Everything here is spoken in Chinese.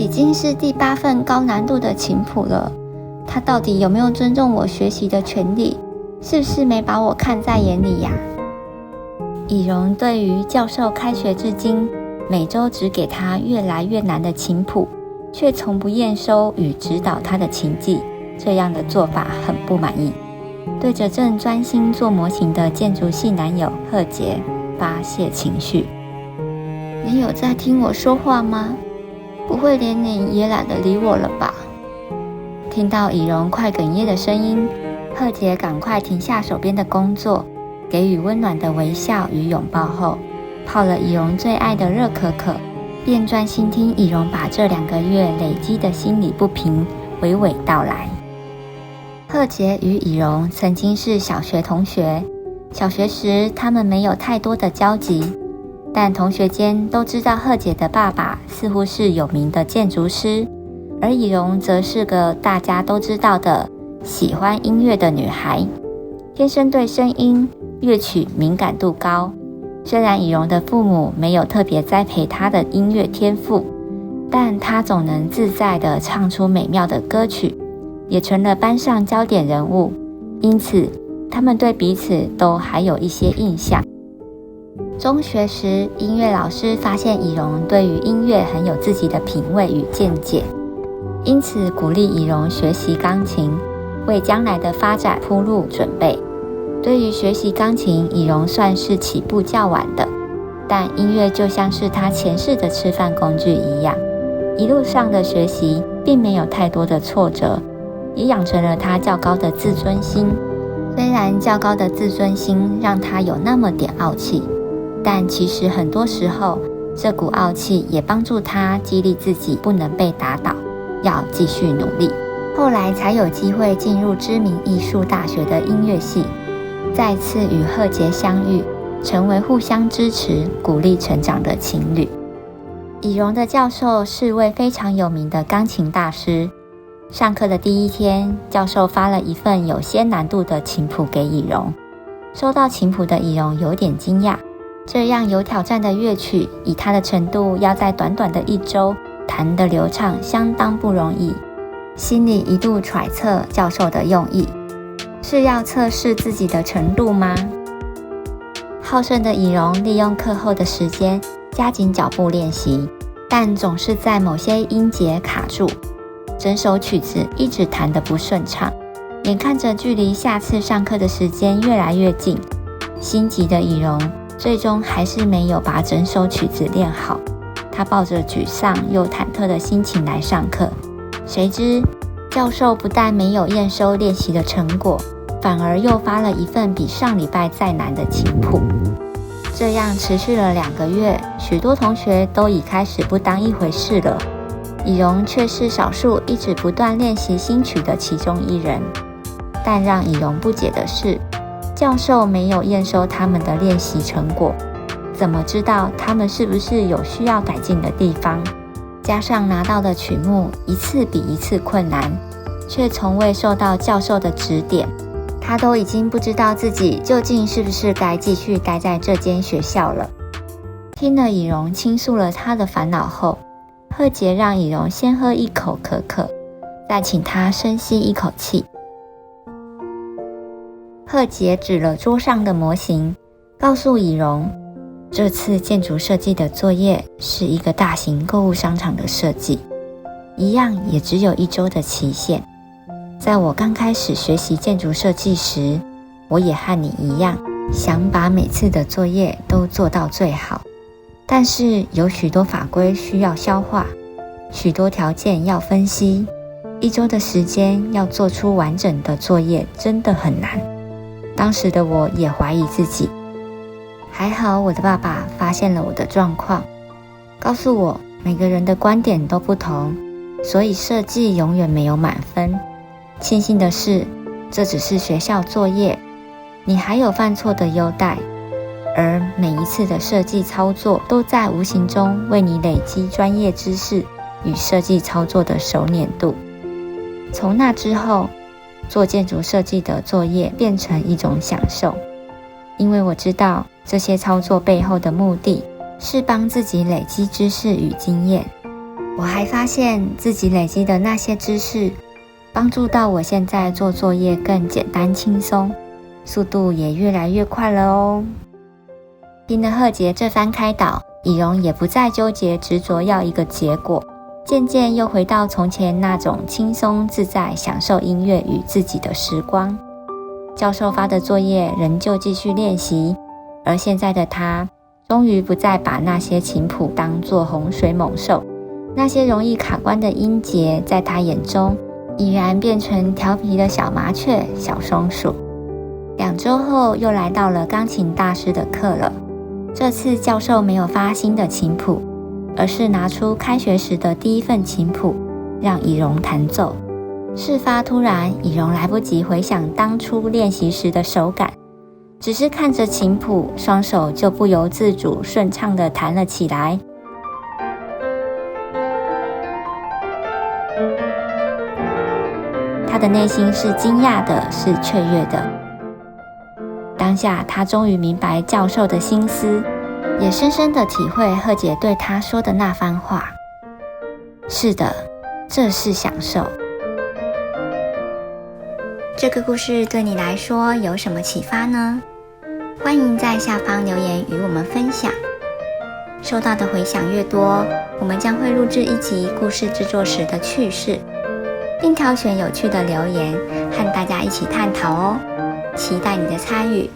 已经是第8份高难度的琴谱了，他到底有没有尊重我学习的权利？是不是没把我看在眼里呀？以荣对于教授开学至今每周只给他越来越难的琴谱，却从不验收与指导他的琴技，这样的做法很不满意，对着正专心做模型的建筑系男友贺杰发泄情绪。你有在听我说话吗？不会连你也懒得理我了吧？听到以荣快哽咽的声音，贺杰赶快停下手边的工作，给予温暖的微笑与拥抱后，泡了以荣最爱的热可可，便专心听以荣把这2个月累积的心理不平娓娓道来。贺杰与以荣曾经是小学同学，小学时他们没有太多的交集，但同学间都知道贺杰的爸爸似乎是有名的建筑师，而以荣则是个大家都知道的喜欢音乐的女孩，天生对声音、乐曲敏感度高。虽然以荣的父母没有特别栽培她的音乐天赋，但她总能自在地唱出美妙的歌曲，也成了班上焦点人物，因此他们对彼此都还有一些印象。中学时，音乐老师发现以荣对于音乐很有自己的品味与见解，因此鼓励以荣学习钢琴，为将来的发展铺路准备。对于学习钢琴，以荣算是起步较晚的，但音乐就像是他前世的吃饭工具一样，一路上的学习并没有太多的挫折，也养成了他较高的自尊心。虽然较高的自尊心让他有那么点傲气，但其实很多时候，这股傲气也帮助他激励自己不能被打倒，要继续努力。后来才有机会进入知名艺术大学的音乐系，再次与贺杰相遇，成为互相支持、鼓励成长的情侣。以荣的教授是位非常有名的钢琴大师。上课的第1天，教授发了一份有些难度的琴谱给以荣。收到琴谱的以荣有点惊讶，这样有挑战的乐曲，以他的程度要在短短的1周弹得流畅，相当不容易。心里一度揣测教授的用意，是要测试自己的程度吗？好胜的以荣利用课后的时间加紧脚步练习，但总是在某些音节卡住，整首曲子一直弹得不顺畅。眼看着距离下次上课的时间越来越近，心急的以荣最终还是没有把整首曲子练好。他抱着沮丧又忐忑的心情来上课，谁知教授不但没有验收练习的成果，反而又发了一份比上礼拜再难的琴谱。这样持续了2个月，许多同学都已开始不当一回事了，以荣却是少数一直不断练习新曲的其中一人。但让以荣不解的是，教授没有验收他们的练习成果，怎么知道他们是不是有需要改进的地方？加上拿到的曲目一次比一次困难，却从未受到教授的指点，他都已经不知道自己究竟是不是该继续待在这间学校了。听了以荣倾诉了他的烦恼后，贺杰让以荣先喝一口可可，再请他深吸一口气。贺杰指了桌上的模型，告诉以荣，这次建筑设计的作业是一个大型购物商场的设计，一样也只有1周的期限。在我刚开始学习建筑设计时，我也和你一样，想把每次的作业都做到最好。但是有许多法规需要消化，许多条件要分析，1周的时间要做出完整的作业真的很难。当时的我也怀疑自己，还好我的爸爸发现了我的状况，告诉我每个人的观点都不同，所以设计永远没有满分。庆幸的是，这只是学校作业，你还有犯错的优待，而每一次的设计操作都在无形中为你累积专业知识与设计操作的熟稔度。从那之后，做建筑设计的作业变成一种享受，因为我知道这些操作背后的目的是帮自己累积知识与经验，我还发现自己累积的那些知识，帮助到我现在做作业更简单轻松，速度也越来越快了哦。听了贺杰这番开导，以荣也不再纠结执着要一个结果，渐渐又回到从前那种轻松自在享受音乐与自己的时光。教授发的作业仍旧继续练习，而现在的他终于不再把那些琴谱当作洪水猛兽，那些容易卡关的音节在他眼中已然变成调皮的小麻雀、小松鼠。2周后又来到了钢琴大师的课了，这次教授没有发新的琴谱，而是拿出开学时的第一份琴谱让以荣弹奏。事发突然，以荣来不及回想当初练习时的手感，只是看着琴谱，双手就不由自主顺畅地弹了起来。他的内心是惊讶的，是雀跃的。当下他终于明白教授的心思，也深深地体会贺杰对他说的那番话。是的，这是享受。这个故事对你来说有什么启发呢？欢迎在下方留言与我们分享。收到的回响越多，我们将会录制一集故事制作时的趣事，并挑选有趣的留言和大家一起探讨哦。期待你的参与。